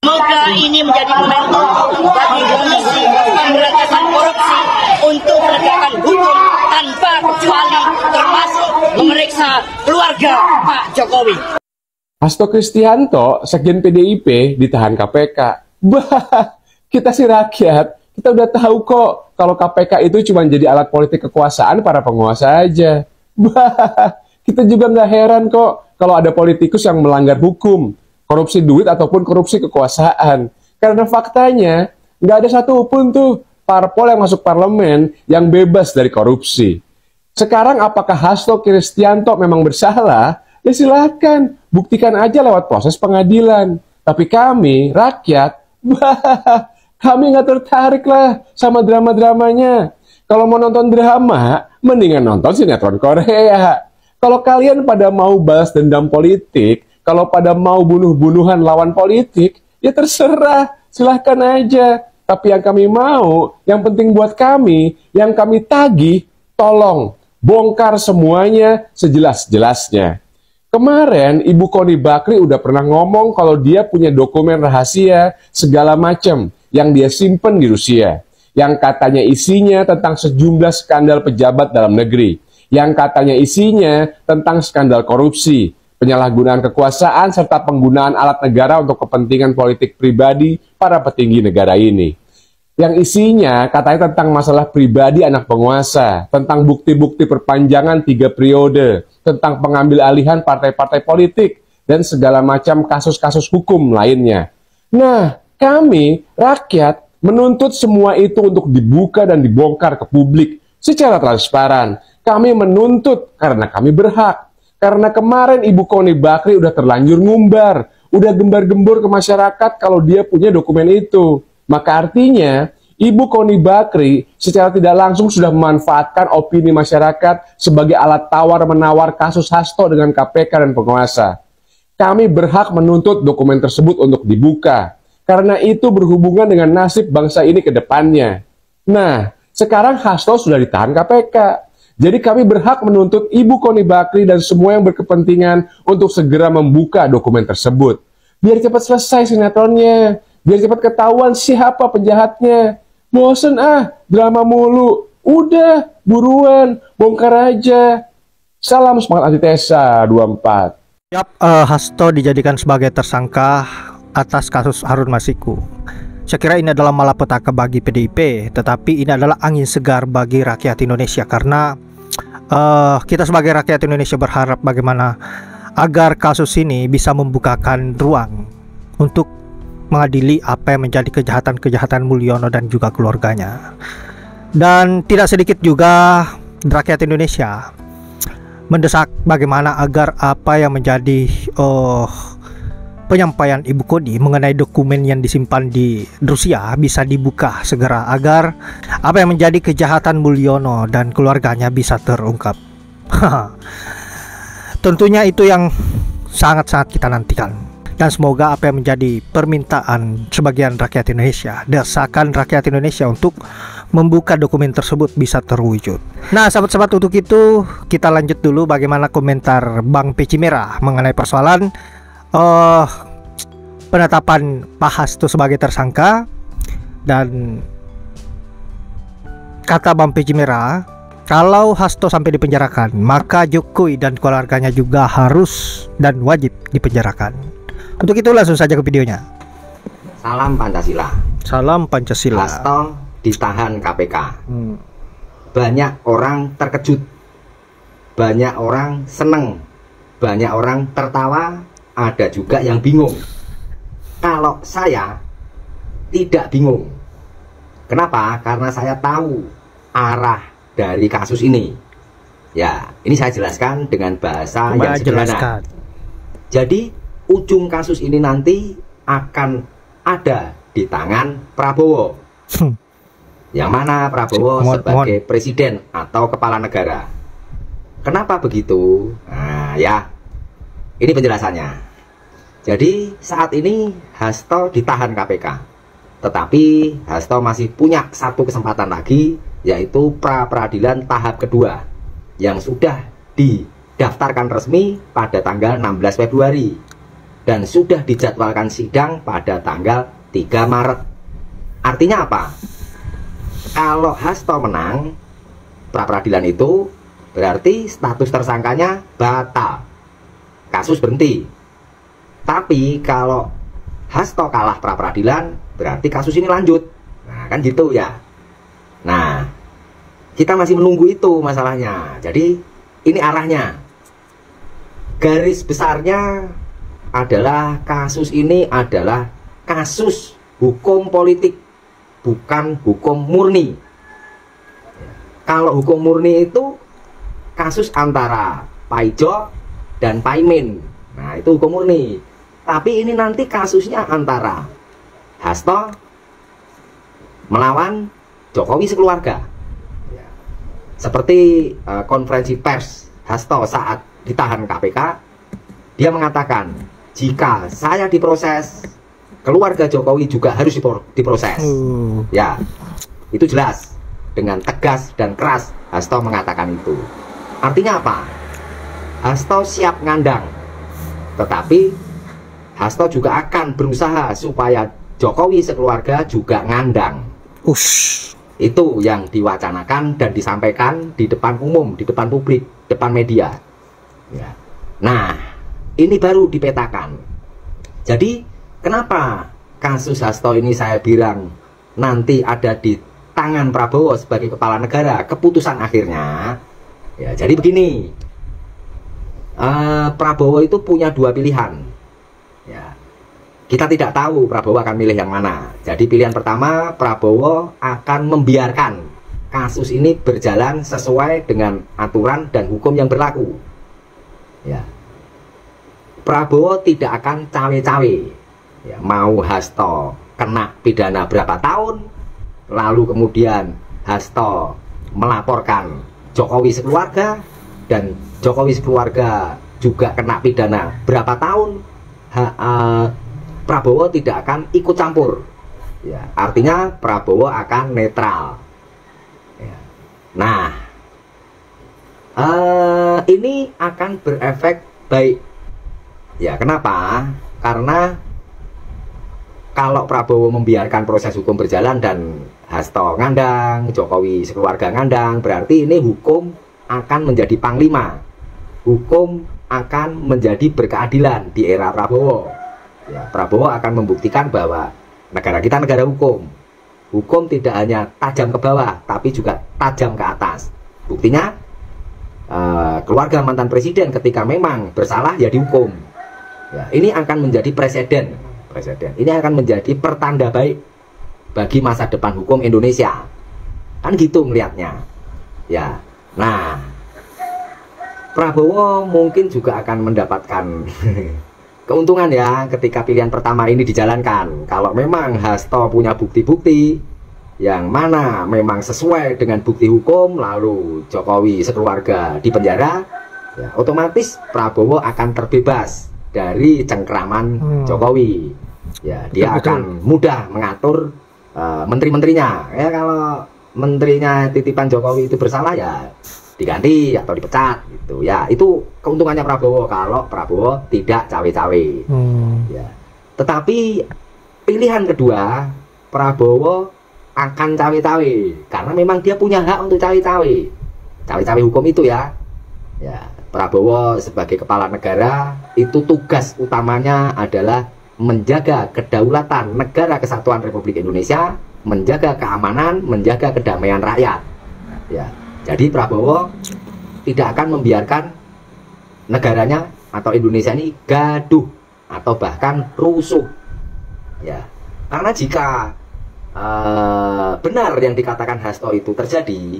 Semoga ini menjadi momentum bagi Komisi Pemberantasan Korupsi untuk menegakkan hukum tanpa kecuali, termasuk memeriksa keluarga Pak Jokowi. Hasto Kristianto, Sekjen PDIP, ditahan KPK. Bah, kita sih rakyat, kita udah tahu kok kalau KPK itu cuma jadi alat politik kekuasaan para penguasa aja. Bah, kita juga nggak heran kok kalau ada politikus yang melanggar hukum, korupsi duit ataupun korupsi kekuasaan. Karena faktanya nggak ada satupun tuh parpol yang masuk parlemen yang bebas dari korupsi. Sekarang apakah Hasto Kristianto memang bersalah? Ya silakan, buktikan aja lewat proses pengadilan. Tapi kami, rakyat, kami nggak tertarik lah sama drama-dramanya. Kalau mau nonton drama, mendingan nonton sinetron Korea. Kalau kalian pada mau balas dendam politik, kalau pada mau bunuh-bunuhan lawan politik, ya terserah, silahkan aja. Tapi yang kami mau, yang penting buat kami, yang kami tagih, tolong bongkar semuanya sejelas-jelasnya. Kemarin Ibu Koni Bakri udah pernah ngomong kalau dia punya dokumen rahasia segala macam yang dia simpen di Rusia, yang katanya isinya tentang sejumlah skandal pejabat dalam negeri, yang katanya isinya tentang skandal korupsi, penyalahgunaan kekuasaan, serta penggunaan alat negara untuk kepentingan politik pribadi para petinggi negara ini. Yang isinya katanya tentang masalah pribadi anak penguasa, tentang bukti-bukti perpanjangan 3 periode, tentang pengambil alihan partai-partai politik, dan segala macam kasus-kasus hukum lainnya. Nah, kami, rakyat, menuntut semua itu untuk dibuka dan dibongkar ke publik secara transparan. Kami menuntut karena kami berhak. Karena kemarin Ibu Koni Bakri udah terlanjur ngumbar, udah gembar-gembor ke masyarakat kalau dia punya dokumen itu. Maka artinya, Ibu Koni Bakri secara tidak langsung sudah memanfaatkan opini masyarakat sebagai alat tawar-menawar kasus Hasto dengan KPK dan penguasa. Kami berhak menuntut dokumen tersebut untuk dibuka, karena itu berhubungan dengan nasib bangsa ini ke depannya. Nah, sekarang Hasto sudah ditahan KPK. Jadi kami berhak menuntut Ibu Koni Bakri dan semua yang berkepentingan untuk segera membuka dokumen tersebut. Biar cepat selesai sinetronnya. Biar cepat ketahuan siapa penjahatnya. Bosen drama mulu. Udah, buruan, bongkar aja. Salam semangat antitesa 24. Hasto dijadikan sebagai tersangka atas kasus Harun Masiku. Saya kira ini adalah malapetaka bagi PDIP, tetapi ini adalah angin segar bagi rakyat Indonesia karena kita sebagai rakyat Indonesia berharap bagaimana agar kasus ini bisa membukakan ruang untuk mengadili apa yang menjadi kejahatan-kejahatan Mulyono dan juga keluarganya. Dan tidak sedikit juga rakyat Indonesia mendesak bagaimana agar apa yang menjadi penyampaian Ibu Koni mengenai dokumen yang disimpan di Rusia bisa dibuka segera agar apa yang menjadi kejahatan Mulyono dan keluarganya bisa terungkap. Tentunya itu yang sangat-sangat kita nantikan. Dan semoga apa yang menjadi permintaan sebagian rakyat Indonesia, desakan rakyat Indonesia untuk membuka dokumen tersebut bisa terwujud. Nah, sahabat-sahabat, untuk itu kita lanjut dulu bagaimana komentar Bang Peci Merah mengenai persoalan penetapan Pak Hasto sebagai tersangka. Dan kata Bang Peci Merah, kalau Hasto sampai dipenjarakan, maka Jokowi dan keluarganya juga harus dan wajib dipenjarakan. Untuk itu langsung saja ke videonya. Salam Pancasila. Salam Pancasila. Hasto ditahan KPK. Banyak orang terkejut, banyak orang seneng, banyak orang tertawa, ada juga yang bingung. Kalau saya tidak bingung. Kenapa? Karena saya tahu arah dari kasus ini. Ya, ini saya jelaskan dengan bahasa yang sederhana. Jadi ujung kasus ini nanti akan ada di tangan Prabowo. Yang mana Prabowo sebagai presiden atau kepala negara. Kenapa begitu? Nah ya, ini penjelasannya. Jadi saat ini Hasto ditahan KPK, tetapi Hasto masih punya satu kesempatan lagi, yaitu pra-peradilan tahap kedua yang sudah didaftarkan resmi pada tanggal 16 Februari. dan sudah dijadwalkan sidang pada tanggal 3 Maret. Artinya apa? Kalau Hasto menang pra-peradilan itu, berarti status tersangkanya batal, kasus berhenti. Tapi kalau Hasto kalah pra-peradilan, berarti kasus ini lanjut. Nah, kan gitu ya. Nah, kita masih menunggu itu masalahnya. Jadi ini arahnya. Garis besarnya adalah kasus ini adalah kasus hukum politik, bukan hukum murni. Kalau hukum murni itu kasus antara Pak Ijo dan Pak Imin. Nah, itu hukum murni. Tapi ini nanti kasusnya antara Hasto melawan Jokowi sekeluarga. Seperti konferensi pers Hasto saat ditahan KPK, dia mengatakan, jika saya diproses, keluarga Jokowi juga harus diproses. Ya, itu jelas. Dengan tegas dan keras Hasto mengatakan itu. Artinya apa? Hasto siap ngandang, tetapi Hasto juga akan berusaha supaya Jokowi sekeluarga juga ngandang. Itu yang diwacanakan dan disampaikan di depan umum, di depan publik, depan media. Ya. Nah, ini baru dipetakan. Jadi, kenapa kasus Hasto ini saya bilang nanti ada di tangan Prabowo sebagai kepala negara, keputusan akhirnya? Ya, jadi begini, Prabowo itu punya dua pilihan. Ya. Kita tidak tahu Prabowo akan milih yang mana. Jadi pilihan pertama, Prabowo akan membiarkan kasus ini berjalan sesuai dengan aturan dan hukum yang berlaku. Ya. Prabowo tidak akan cawe-cawe. Ya, mau Hasto kena pidana berapa tahun, lalu kemudian Hasto melaporkan Jokowi sekeluarga, dan Jokowi sekeluarga juga kena pidana berapa tahun, Prabowo tidak akan ikut campur. Ya, artinya Prabowo akan netral. Ya. Nah, ini akan berefek baik. Ya, kenapa? Karena kalau Prabowo membiarkan proses hukum berjalan dan Hasto ngandang, Jokowi sekeluarga ngandang, berarti ini hukum akan menjadi panglima. Hukum akan menjadi berkeadilan di era Prabowo. Ya, Prabowo akan membuktikan bahwa negara kita negara hukum. Hukum tidak hanya tajam ke bawah, tapi juga tajam ke atas. Buktinya, keluarga mantan presiden ketika memang bersalah ya dihukum. Ya, ini akan menjadi presiden. Ini akan menjadi pertanda baik bagi masa depan hukum Indonesia. Kan gitu melihatnya. Ya, nah, Prabowo mungkin juga akan mendapatkan keuntungan ya ketika pilihan pertama ini dijalankan. Kalau memang Hasto punya bukti-bukti yang mana memang sesuai dengan bukti hukum, lalu Jokowi sekeluarga dipenjara, ya, otomatis Prabowo akan terbebas dari cengkraman Jokowi. Ya, dia akan mudah mengatur menteri-menterinya. Ya, kalau menterinya titipan Jokowi itu bersalah ya diganti atau dipecat gitu ya. Itu keuntungannya Prabowo kalau Prabowo tidak cawe-cawe. Ya. Tetapi pilihan kedua, Prabowo akan cawe-cawe karena memang dia punya hak untuk cawe-cawe. Cawe-cawe hukum itu ya. Ya, Prabowo sebagai kepala negara itu tugas utamanya adalah menjaga kedaulatan negara kesatuan Republik Indonesia, menjaga keamanan, menjaga kedamaian rakyat. Ya. Jadi Prabowo tidak akan membiarkan negaranya atau Indonesia ini gaduh atau bahkan rusuh. Ya, karena jika benar yang dikatakan Hasto itu terjadi,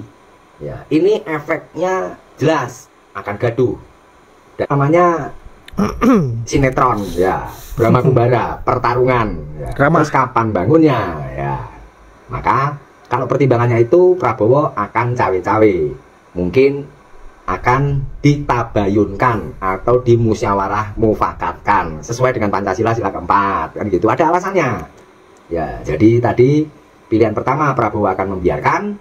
ya, ini efeknya jelas akan gaduh. Dan namanya sinetron, ya, drama kumbara, pertarungan. Ya. Terus kapan bangunnya? Ya, maka kalau pertimbangannya itu Prabowo akan cawe-cawe, mungkin akan ditabayunkan atau dimusyawarah mufakatkan sesuai dengan Pancasila sila keempat, kan gitu. Ada alasannya. Ya, jadi tadi pilihan pertama Prabowo akan membiarkan,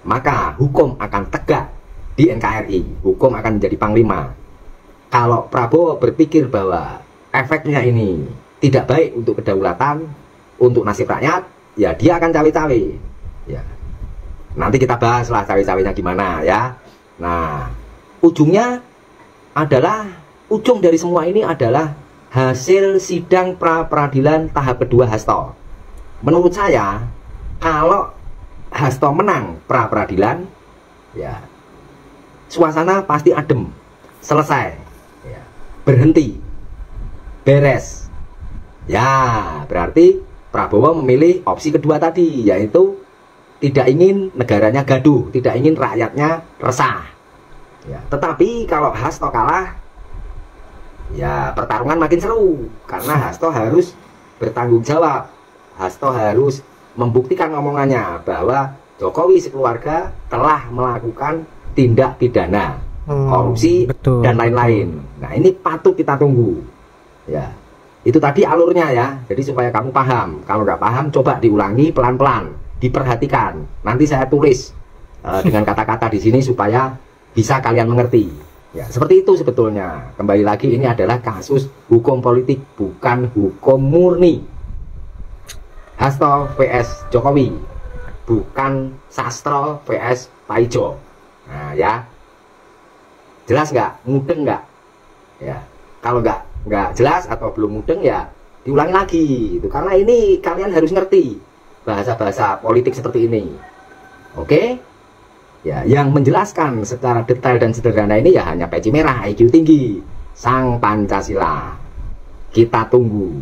maka hukum akan tegak di NKRI, hukum akan menjadi panglima. Kalau Prabowo berpikir bahwa efeknya ini tidak baik untuk kedaulatan, untuk nasib rakyat, ya dia akan cawe-cawe. Ya. Nanti kita bahaslah cawe-cawenya gimana ya. Nah, ujungnya adalah, ujung dari semua ini adalah hasil sidang pra-peradilan tahap kedua Hasto. Menurut saya, kalau Hasto menang pra-peradilan, ya suasana pasti adem, selesai, ya, berhenti, beres. Ya, berarti Prabowo memilih opsi kedua tadi, yaitu tidak ingin negaranya gaduh, tidak ingin rakyatnya resah. Ya, tetapi kalau Hasto kalah, ya pertarungan makin seru, karena Hasto harus bertanggung jawab. Hasto harus membuktikan omongannya bahwa Jokowi sekeluarga telah melakukan tindak pidana, korupsi, betul, dan lain-lain. Nah, ini patut kita tunggu. Ya, itu tadi alurnya ya. Jadi supaya kamu paham. Kalau nggak paham, coba diulangi pelan-pelan, diperhatikan. Nanti saya tulis dengan kata-kata di sini supaya bisa kalian mengerti. Ya, seperti itu sebetulnya. Kembali lagi, ini adalah kasus hukum politik, bukan hukum murni. Hasto vs Jokowi, bukan Sastro vs Paijo. Nah ya, jelas nggak? Mudeng nggak? Ya, kalau nggak jelas atau belum mudeng ya diulangi lagi. Itu karena ini kalian harus ngerti bahasa-bahasa politik seperti ini. Oke? Ya, yang menjelaskan secara detail dan sederhana ini ya hanya peci merah, IQ tinggi, sang Pancasila. Kita tunggu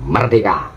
merdeka.